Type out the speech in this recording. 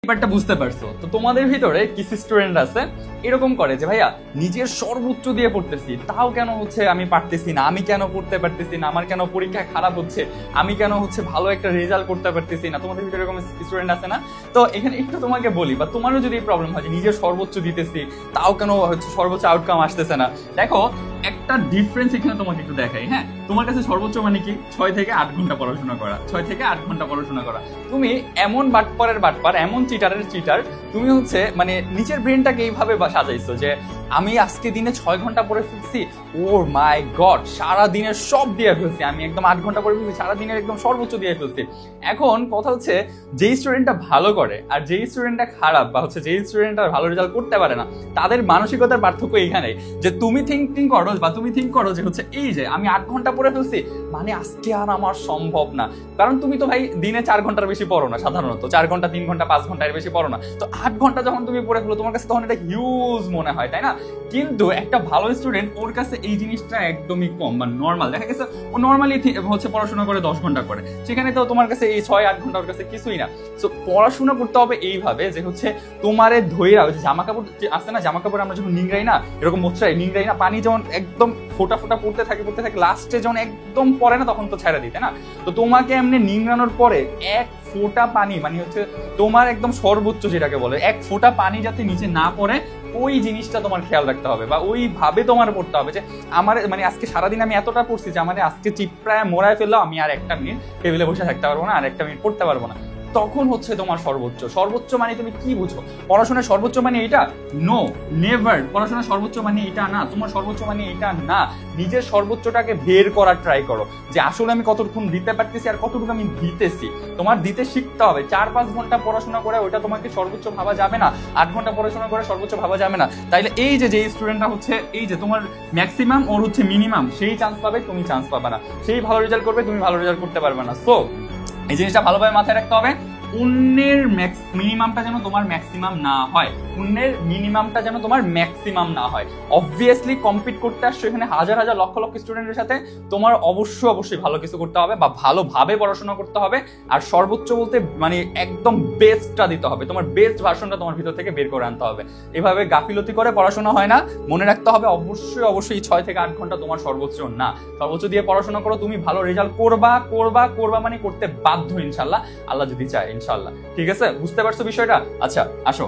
ব্যাপারটা বুঝতে পারছো তো? তোমাদের ভিতরে কিছু স্টুডেন্ট আছে এরকম করে যে ভাইয়া নিজের সর্বোচ্চ দিয়ে পড়তেছি তাও কেন হচ্ছে আমি পারতেছি না, আমি কেন পড়তে পারতেছি না, আমার কেন পরীক্ষা খারাপ হচ্ছে, আমি কেন হচ্ছে ভালো একটা রেজাল্ট করতে পারতেছি না। তোমাদের ভিতরে এরকম স্টুডেন্ট আছে না? তো এখানে একটু তোমাকে বলি, বা তোমারও যদি প্রবলেম হয় যে নিজের সর্বোচ্চ দিতেছি তাও কেন হচ্ছে সর্বোচ্চ আউটকাম আসতেছে না, দেখো একটা ডিফারেন্স এখানে তোমাকে একটু দেখাই। হ্যাঁ, তোমার কাছে সর্বোচ্চ মানে কি 6 থেকে 8 ঘন্টা পড়াশোনা করা, 6 থেকে 8 ঘন্টা পড়াশোনা করা। তুমি এমন বাটপারের বাটপার, এমন চিটারের চিটার, তুমি হচ্ছে মানে নিজের ব্রেনটাকে এইভাবে সাজাইছো যে আমি আজকে দিনে 6 ঘন্টা পড়ে ফেলছি, ও মাই গড সারা দিনের সব দিয়ে ফেলছি, আমি একদম 8 ঘন্টা পড়ে ফেলছি, সারা দিনের একদম সর্বোচ্চ দিয়ে ফেলছি। এখন কথা হচ্ছে যেই স্টুডেন্টটা ভালো করে আর যেই স্টুডেন্টটা খারাপ, বা হচ্ছে যেই স্টুডেন্টটা ভালো রেজাল্ট করতে পারে না, তাদের মানসিকতার পার্থক্য এইখানে যে তুমি থিঙ্কিং করো বা তুমি থিঙ্ক করো যে হচ্ছে এই যে আমি 8 ঘন্টা পড়ে ফেলছি মানে আজকে আর আমার সম্ভব না। কারণ তুমি তো ভাই দিনে 4 ঘন্টার বেশি পড়ো না, সাধারণত 4 ঘন্টা 3 ঘন্টা 5 ঘন্টার বেশি পড়ো না। তো 8 ঘন্টা যখন তুমি পড়ে ফেলো তোমার কাছে তখন এটা হিউজ মনে হয়, তাই না? কিন্তু একটা ভালো স্টুডেন্ট, ওর কাছে এই জিনিসটা একদমই কম বা নর্মাল। দেখা গেছে ও নর্মালি হচ্ছে পড়াশোনা করে 10 ঘন্টা করে, সেখানে তো তোমার কাছে এই 6-8 ঘন্টা ওর কাছে কিছুই না। সো পড়াশোনা করতে হবে এইভাবে যে হচ্ছে তোমারে ধৈরা জামা কাপড় আছে না, জামা কাপড় আমরা যখন নিংড়াই না, এরকম মোচড়াই নিংড়াই না, পানি যেমন একদম ফোটা ফোটা পড়তে থাকে লাস্টে যখন একদম পড়ে না তখন তো ছেড়ে দিতে না। তো তোমাকে এমনি নিংড়ানোর পরে এক ফোঁটা পানি মানে হচ্ছে তোমার একদম সর্বোচ্চ যেটাকে বলে, এক ফোঁটা পানি যাতে নিচে না পড়ে ওই জিনিসটা তোমার খেয়াল রাখতে হবে, বা ওইভাবে তোমার পড়তে হবে যে আমার মানে আজকে সারাদিন আমি এতটা পড়ছি যে আমার আজকে চিপড়ায় মোড়ায় ফেললেও আমি আর একটা মিনিট টেবিলে বসে থাকতে পারবো না, আর একটা মিনিট পড়তে পারবো না। তখন হচ্ছে তোমার সর্বোচ্চ। সর্বোচ্চ মানে তুমি কি বুঝো? পড়াশোনার সর্বোচ্চ মানে এটা? No, never. পড়াশোনার সর্বোচ্চ মানে এটা না, তোমার সর্বোচ্চ মানে এটা না। নিজের সর্বোচ্চটাকে বের করার ট্রাই করো যে আসলে আমি কতটুকু দিতে পারতেছি আর কতটুকু আমি দিতেছি। তোমার দিতে শিখতে হবে। 4-5 ঘন্টা পড়াশোনা করে ওইটা তোমাকে সর্বোচ্চ ভাবা যাবে না, 8 ঘন্টা পড়াশোনা করে সর্বোচ্চ ভাবা যাবে না। তাইলে এই যে স্টুডেন্টটা হচ্ছে এই যে তোমার ম্যাক্সিমাম ওর হচ্ছে মিনিমাম, সেই চান্স পাবে, তুমি চান্স পাবে না। সেই ভালো রেজাল্ট করবে, তুমি ভালো রেজাল্ট করতে পারবে না। সো এই জিনিসটা ভালোভাবে মাথায় রাখতে হবে, অন্যের মিনিমামটা যেন তোমার ম্যাক্সিমাম না হয়, অন্যের মিনিমামটা যেন তোমার ম্যাক্সিমাম না হয়। অবভিয়াসলি কম্পিট করতে আসছো এখানে হাজার হাজার লক্ষ লক্ষ স্টুডেন্টের সাথে, তোমার অবশ্যই ভালো কিছু করতে হবে বা ভালোভাবে পড়াশোনা করতে হবে। আর সর্বোচ্চ বলতে মানে একদম বেস্টটা দিতে হবে, তোমার বেস্ট ভার্সনটা তোমার ভিতর থেকে বের করে আনতে হবে। এভাবে গাফিলতি করে পড়াশোনা হয় না, মনে রাখতে হবে অবশ্যই 6 থেকে 8 ঘন্টা তোমার সর্বোচ্চ না। সর্বোচ্চ দিয়ে পড়াশোনা করো, তুমি ভালো রেজাল্ট করবা মানে করতে বাধ্য ইনশাল্লাহ, আল্লাহ যদি চায় ইনশাল্লাহ। ঠিক আছে, বুঝতে পারছো বিষয়টা? আচ্ছা আসো।